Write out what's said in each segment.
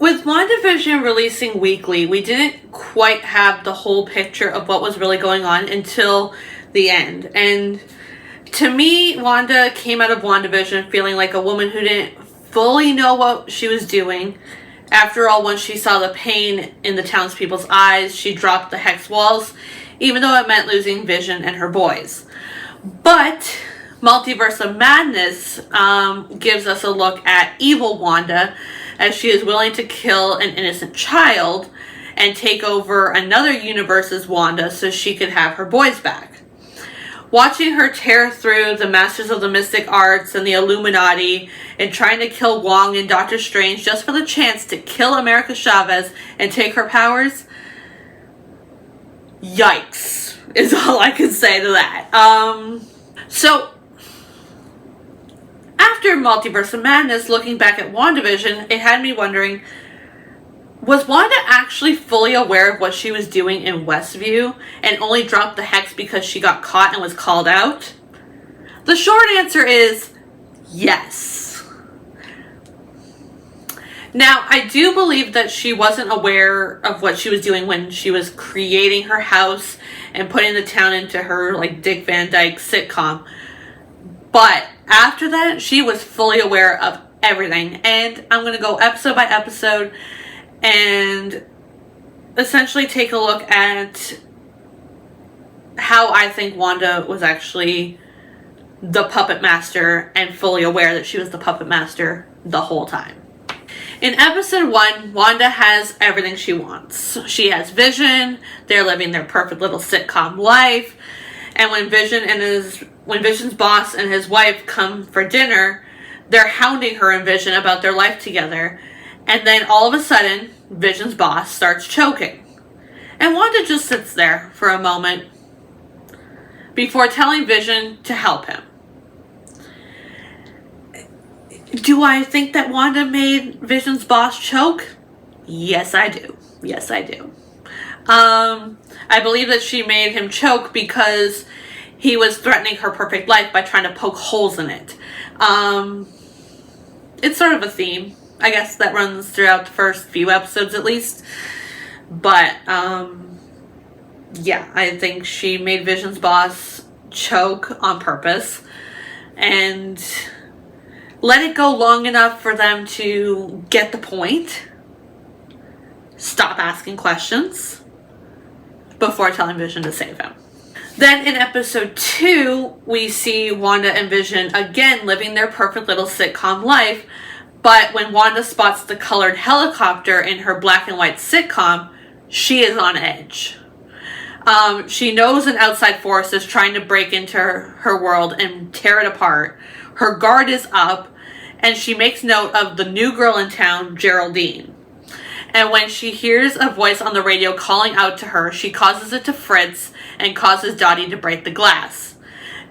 With WandaVision releasing weekly, we didn't quite have the whole picture of what was really going on until the end. And to me, Wanda came out of WandaVision feeling like a woman who didn't fully know what she was doing. After all, once she saw the pain in the townspeople's eyes, she dropped the hex walls, even though it meant losing Vision and her boys. But Multiverse of Madness gives us a look at evil Wanda, as she is willing to kill an innocent child and take over another universe's Wanda so she could have her boys back. Watching her tear through the Masters of the Mystic Arts and the Illuminati and trying to kill Wong and Doctor Strange just for the chance to kill America Chavez and take her powers, yikes, is all I can say to that. So, after Multiverse of Madness, looking back at WandaVision, it had me wondering, was Wanda actually fully aware of what she was doing in Westview and only dropped the hex because she got caught and was called out? The short answer is yes. Now, I do believe that she wasn't aware of what she was doing when she was creating her house and putting the town into her, like, Dick Van Dyke sitcom. But after that, she was fully aware of everything. And I'm going to go episode by episode and essentially take a look at how I think Wanda was actually the puppet master and fully aware that she was the puppet master the whole time. In episode 1, Wanda has everything she wants. She has Vision, they're living their perfect little sitcom life, and when Vision's boss and his wife come for dinner, they're hounding her and Vision about their life together. And then all of a sudden, Vision's boss starts choking. And Wanda just sits there for a moment before telling Vision to help him. Do I think that Wanda made Vision's boss choke? Yes, I do. Yes, I do. I believe that she made him choke because he was threatening her perfect life by trying to poke holes in it. It's sort of a theme, I guess, that runs throughout the first few episodes at least. But, yeah, I think she made Vision's boss choke on purpose and let it go long enough for them to get the point, stop asking questions before telling Vision to save him. Then in episode 2, we see Wanda and Vision again living their perfect little sitcom life, but when Wanda spots the colored helicopter in her black and white sitcom, she is on edge. She knows an outside force is trying to break into her world and tear it apart. Her guard is up, and she makes note of the new girl in town, Geraldine. And when she hears a voice on the radio calling out to her, she causes it to fritz and causes Dottie to break the glass.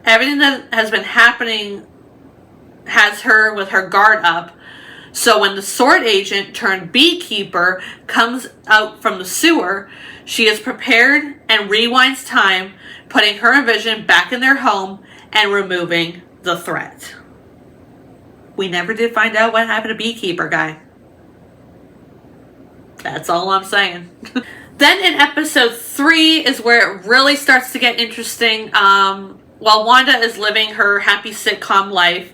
Everything that has been happening has her with her guard up. So when the sword agent turned beekeeper comes out from the sewer, she is prepared and rewinds time, putting her and Vision back in their home and removing the threat. We never did find out what happened to beekeeper guy. That's all I'm saying. Then in episode 3 is where it really starts to get interesting. While Wanda is living her happy sitcom life,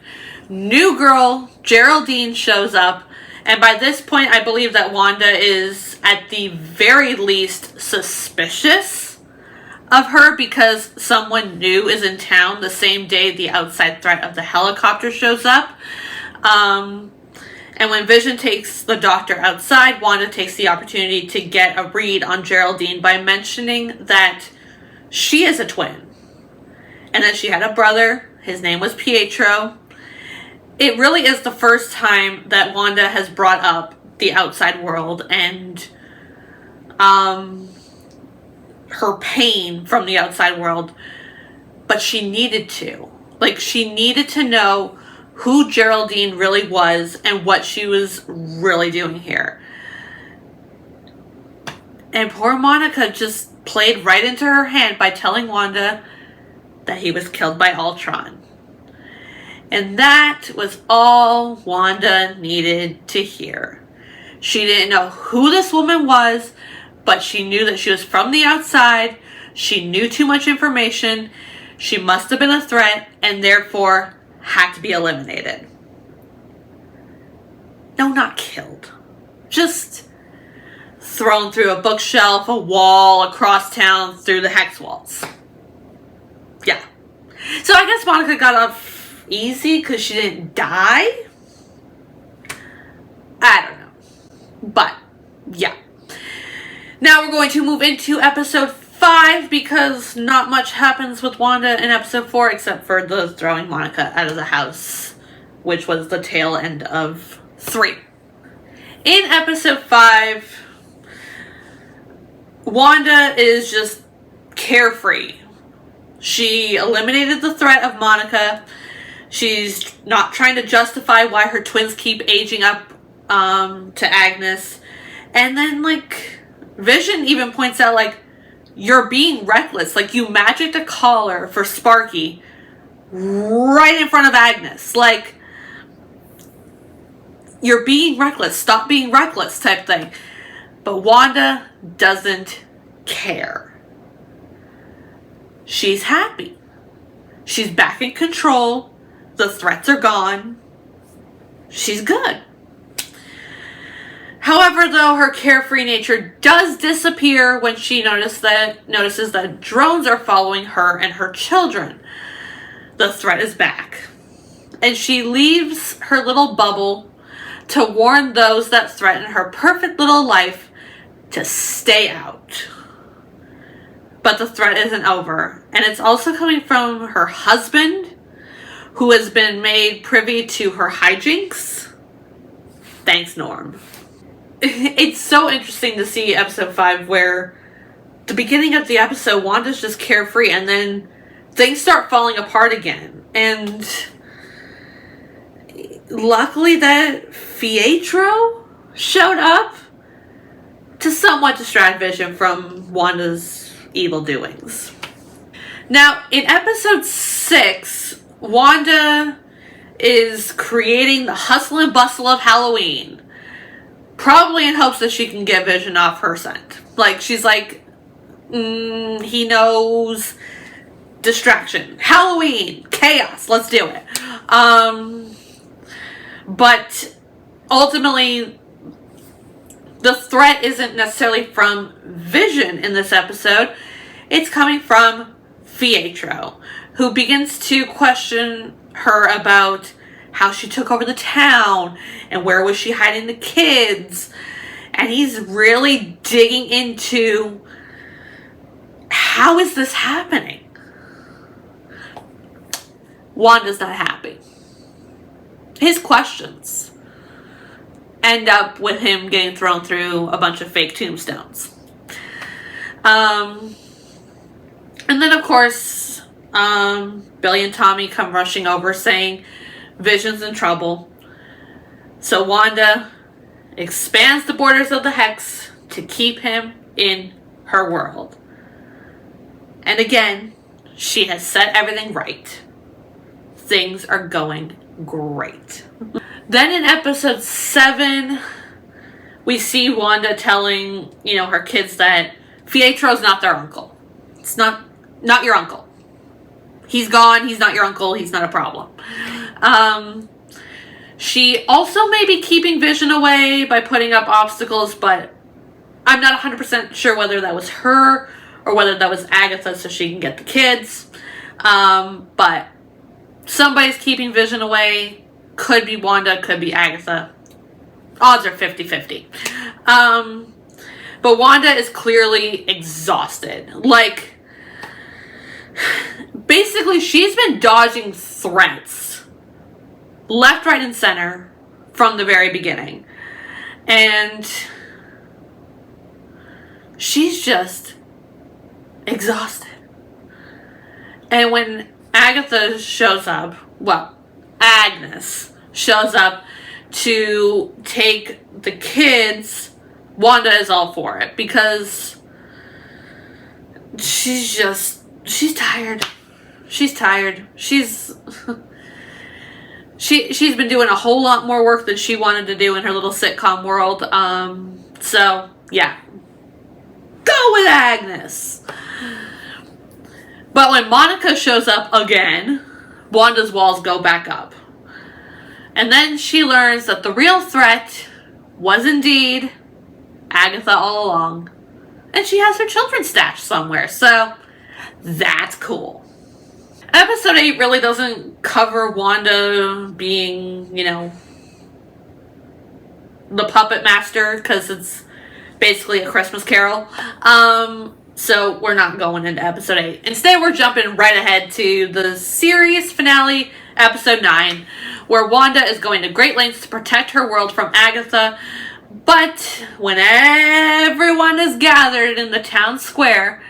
new girl Geraldine shows up. And by this point, I believe that Wanda is at the very least suspicious of her because someone new is in town the same day the outside threat of the helicopter shows up. And when Vision takes the doctor outside, Wanda takes the opportunity to get a read on Geraldine by mentioning that she is a twin. And that she had a brother. His name was Pietro. It really is the first time that Wanda has brought up the outside world and her pain from the outside world. But she needed to. Like, she needed to know who Geraldine really was and what she was really doing here. And poor Monica just played right into her hand by telling Wanda that he was killed by Ultron. And that was all Wanda needed to hear. She didn't know who this woman was, but she knew that she was from the outside. She knew too much information. She must have been a threat and therefore had to be eliminated. No, not killed. Just thrown through a bookshelf, a wall, across town, through the hex walls. Yeah. So I guess Monica got off easy because she didn't die. I don't know. But, yeah. Now we're going to move into episode 5 because not much happens with Wanda in episode 4 except for the throwing Monica out of the house, which was the tail end of 3. In episode 5, Wanda is just carefree. She eliminated the threat of Monica. She's not trying to justify why her twins keep aging up to Agnes. And then, like, Vision even points out, like, you're being reckless. Like, you magicked a collar for Sparky right in front of Agnes. Like, you're being reckless. Stop being reckless type thing. But Wanda doesn't care. She's happy. She's back in control. The threats are gone. She's good. However, though, her carefree nature does disappear when she notices that drones are following her and her children. The threat is back. And she leaves her little bubble to warn those that threaten her perfect little life to stay out. But the threat isn't over. And it's also coming from her husband, who has been made privy to her hijinks. Thanks, Norm. It's so interesting to see episode 5 where the beginning of the episode, Wanda's just carefree and then things start falling apart again. And luckily that Pietro showed up to somewhat distract Vision from Wanda's evil doings. Now, in episode 6, Wanda is creating the hustle and bustle of Halloween. Probably in hopes that she can get Vision off her scent. Like, she's like, he knows distraction. Halloween. Chaos. Let's do it. But ultimately, the threat isn't necessarily from Vision in this episode. It's coming from Pietro, who begins to question her about how she took over the town and where was she hiding the kids. And he's really digging into how is this happening? Wanda's not happy. His questions end up with him getting thrown through a bunch of fake tombstones. And then, of course, Billy and Tommy come rushing over saying Vision's in trouble. So Wanda expands the borders of the Hex to keep him in her world. And again, she has set everything right. Things are going great. Then in episode 7, we see Wanda telling, her kids that Pietro's not their uncle. It's not your uncle. He's gone. He's not your uncle. He's not a problem. She also may be keeping Vision away by putting up obstacles, but I'm not 100% sure whether that was her or whether that was Agatha so she can get the kids. But somebody's keeping Vision away. Could be Wanda, could be Agatha. Odds are 50-50. But Wanda is clearly exhausted. Like, basically, she's been dodging threats left, right, and center from the very beginning. And she's just exhausted. And when Agatha shows up, Agnes shows up to take the kids, Wanda is all for it because she's tired. She's tired. she's been doing a whole lot more work than she wanted to do in her little sitcom world. So yeah, go with Agnes. But when Monica shows up again, Wanda's walls go back up. And then she learns that the real threat was indeed Agatha all along. And she has her children stashed somewhere, so that's cool. Episode 8 really doesn't cover Wanda being, you know, the puppet master, because it's basically a Christmas Carol. So we're not going into episode 8. Instead, we're jumping right ahead to the series finale, episode 9, where Wanda is going to great lengths to protect her world from Agatha. But when everyone is gathered in the town square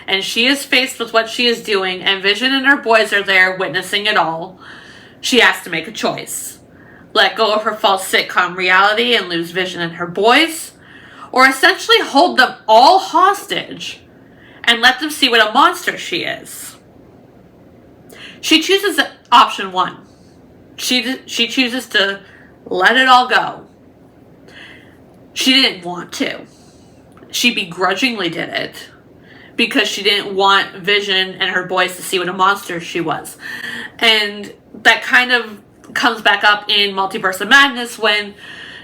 and she is faced with what she is doing and Vision and her boys are there witnessing it all, she has to make a choice. Let go of her false sitcom reality and lose Vision and her boys, or essentially hold them all hostage and let them see what a monster she is. She chooses option 1. She chooses to let it all go. She didn't want to. She begrudgingly did it because she didn't want Vision and her boys to see what a monster she was. And that kind of comes back up in Multiverse of Madness when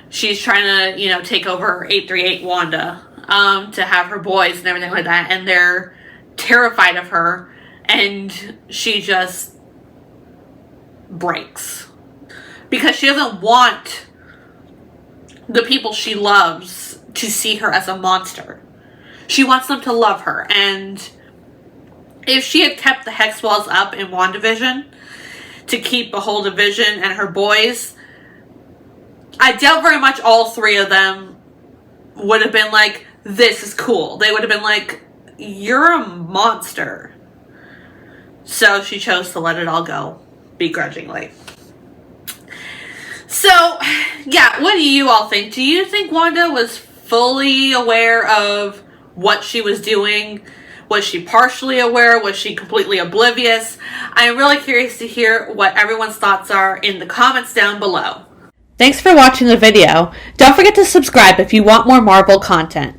she's trying to, you know, take over 838 Wanda to have her boys and everything like that. And they're terrified of her. And she just breaks. Because she doesn't want the people she loves to see her as a monster. She wants them to love her. And if she had kept the hex walls up in WandaVision to keep a hold of Vision and her boys, I doubt very much all 3 of them would have been like, this is cool. They would have been like, you're a monster. So she chose to let it all go, begrudgingly. So, yeah, what do you all think? Do you think Wanda was fully aware of what she was doing? Was she partially aware? Was she completely oblivious? I'm really curious to hear what everyone's thoughts are in the comments down below. Thanks for watching the video. Don't forget to subscribe if you want more Marvel content.